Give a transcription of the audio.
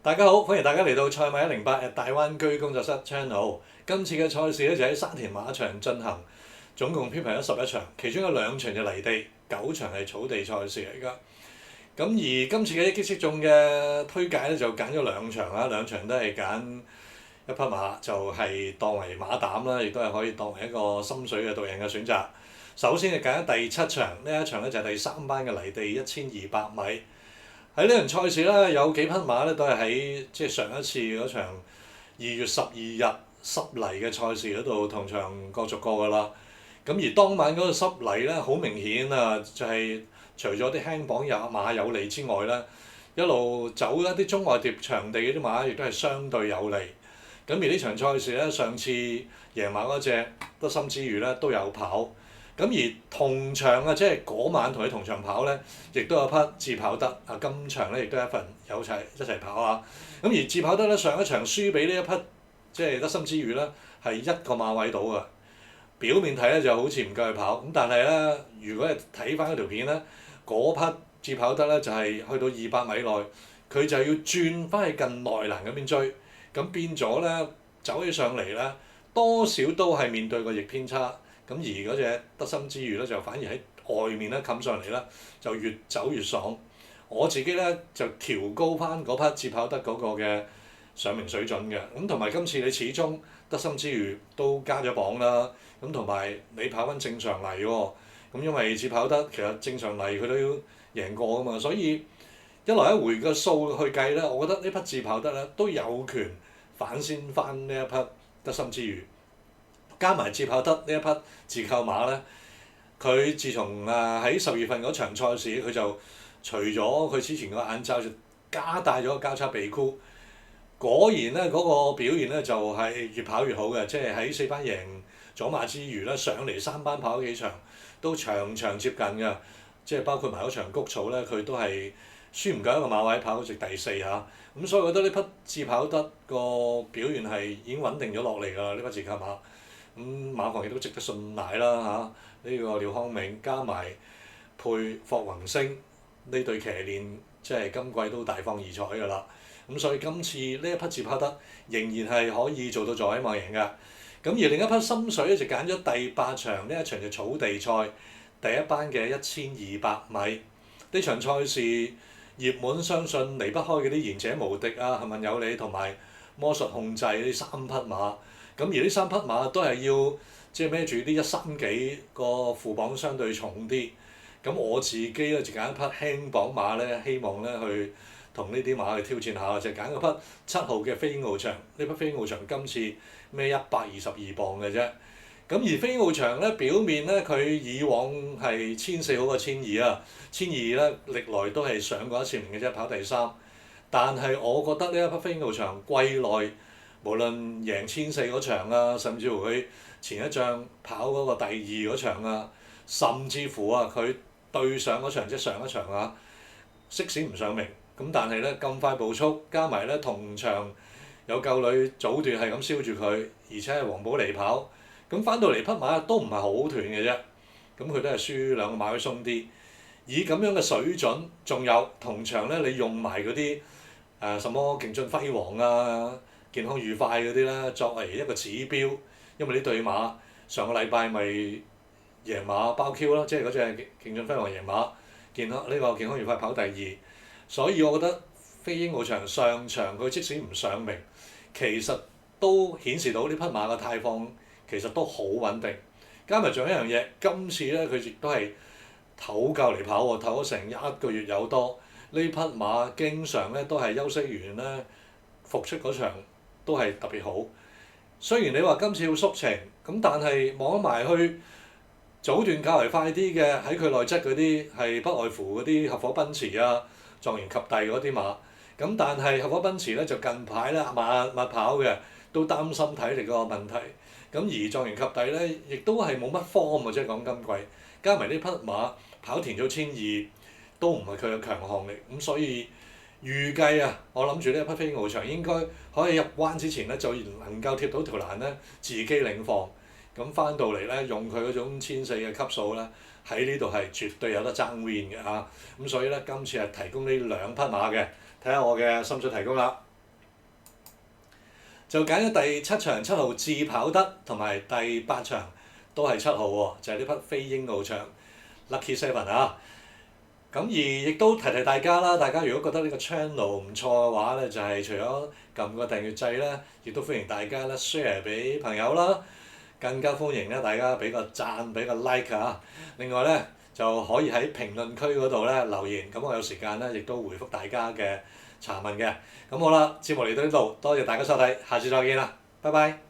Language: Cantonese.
大家好，歡迎大家嚟到賽馬108大灣區工作室 channel。今次嘅賽事咧就喺沙田馬場進行，總共編排咗11場，其中有2場就泥地，9場係草地賽事嚟㗎。咁而今次嘅一擊即中嘅推介咧就揀咗2場啦，2場都係揀一匹馬，就係當為馬膽啦，亦都係可以當為一個心水嘅導贏嘅選擇。首先就揀咗第7場，呢一場咧就係第3班嘅泥地1200米。喺呢場賽事咧，有幾匹馬咧都係喺上一次嗰場2月12日濕泥嘅賽事嗰度同場角逐過㗎啦。咁而當晚嗰個濕泥咧，好明顯啊，就係除咗啲輕磅馬有利之外咧，一路走一啲中外碟場地嗰啲馬，亦都係相對有利。咁而呢場賽事咧，上次贏馬嗰隻得心之餘咧都有跑。咁而同場啊，即係嗰晚同佢同場跑咧，亦都有匹自跑得啊！今場咧亦都有一份有齊一齊跑啊！咁而自跑得咧，上一場輸俾呢一匹即係得心之餘咧，係1個馬位到啊！表面睇咧就好似唔夠佢跑，咁但係咧，如果係睇翻嗰條片咧，嗰匹自跑得咧就係去到200米內，佢就要轉翻去近內欄嗰邊追，咁變咗咧走起上嚟咧，多少都係面對個逆偏差。咁而嗰隻得心之餘咧，就反而喺外面咧冚上嚟啦，就越走越爽。我自己咧就調高翻嗰匹自跑得嗰個嘅上名水準嘅。咁同埋今次你始終得心之餘都加咗磅啦。咁同埋你跑翻正常嚟喎。咁因為自跑得其實正常嚟佢都要贏過㗎嘛，所以一來一回嘅數去計咧，我覺得呢匹自跑得咧都有權反先翻呢一匹得心之餘。加埋自跑得呢一匹自購馬咧，佢自從喺10月份嗰場賽事，佢就除咗佢之前個眼罩就加大咗個交叉鼻箍，果然咧嗰個表現咧就係越跑越好嘅，即係喺4班贏咗馬之餘咧，上嚟3班跑咗幾場都場場接近㗎，即係包括埋嗰場谷草咧，佢都係輸唔夠一個馬位跑到直第4嚇，咁所以我覺得呢匹自跑得個表現係已經穩定咗落嚟㗎啦，呢匹自購馬。馬房亦都值得信賴啦嚇，呢個廖康銘加埋配霍宏星呢對騎練，即係今季都大放異彩㗎啦。咁所以今次呢一匹自跑得仍然係可以做到座位馬贏㗎。咁而另一匹心水咧就揀咗第8場，呢一場就草地賽第1班嘅1200米。呢場賽事熱門相信離不開嗰啲賢者無敵啊、幸運有利同埋魔術控制呢3匹馬。咁而呢3匹馬都係要即係孭住啲130幾個副磅相對重啲。咁我自己咧就揀一匹輕磅馬咧，希望咧去同呢啲馬去挑戰下，就揀嗰匹7號嘅飛鷹翱翔。呢匹飛鷹翱翔今次孭122磅嘅啫。咁而飛鷹翱翔咧表面咧佢以往係1400好過1200啊，1200咧歷來都係上過1次名嘅啫，跑第3。但係我覺得呢一匹飛鷹翱翔季內無論贏1400嗰場啊，甚至乎佢前一仗跑嗰個第2嗰場啊，甚至乎啊佢對上嗰場即係上一場啊，即使唔上名，咁但係咧咁快步速，加埋咧同場有舊女早段係咁燒住佢，而且係黃寶嚟跑，咁翻到嚟匹馬都唔係好斷嘅啫，咁佢都係輸2個馬位鬆啲。以咁樣嘅水準，仲有同場咧你用埋嗰啲什麼勁進輝煌啊〜健康愉快嗰啲咧，作為一個指標，因為呢對馬上個禮拜咪贏馬包 Q 咯，即係嗰隻勁進輝煌贏馬，健康愉快跑第2，所以我覺得飛鷹翱翔上場佢即使唔上名，其實都顯示到呢匹馬嘅態況其實都好穩定。加埋仲有一樣嘢，今次咧佢亦都係唞夠嚟跑喎，唞咗成1個月有多。呢匹馬經常咧都係休息完咧復出嗰場。都係特別好，雖然你話今次要肅情，咁但係望埋去早段較為快啲嘅，喺佢內側嗰啲係不外乎嗰啲合夥奔馳啊、狀元及第嗰啲馬，咁但係合夥奔馳咧就近排咧密跑嘅，都擔心體力嗰個問題。咁而狀元及第咧，亦都係冇乜 form 喎，即係講今季，加埋呢匹馬跑田咗1200，都唔係佢嘅強項嚟，咁所以。預計啊，我諗住呢一匹飛鷹翱翔應該可以入關之前咧，就能夠貼到條欄咧，自己領放。咁翻到嚟咧，用佢嗰種1400嘅級數咧，喺呢度係絕對有得爭 win 嘅嚇。咁所以咧，今次係提供呢2匹馬嘅，睇下我嘅心水提供啦。就揀咗第7場7號自跑得，同埋第8場都係7號喎，就係呢匹飛鷹翱翔 Lucky Seven 啊！咁而亦都提提大家啦，大家如果覺得呢個 channel 唔錯嘅話咧，就係除咗撳個訂閱掣咧，亦都歡迎大家咧 share 俾朋友啦，更加歡迎咧大家俾個讚俾個 like 啊！另外咧就可以喺評論區嗰度咧留言，咁我有時間咧亦都回覆大家嘅查問嘅。咁好啦，節目嚟到呢度，多謝大家收睇，下次再見啦，拜拜。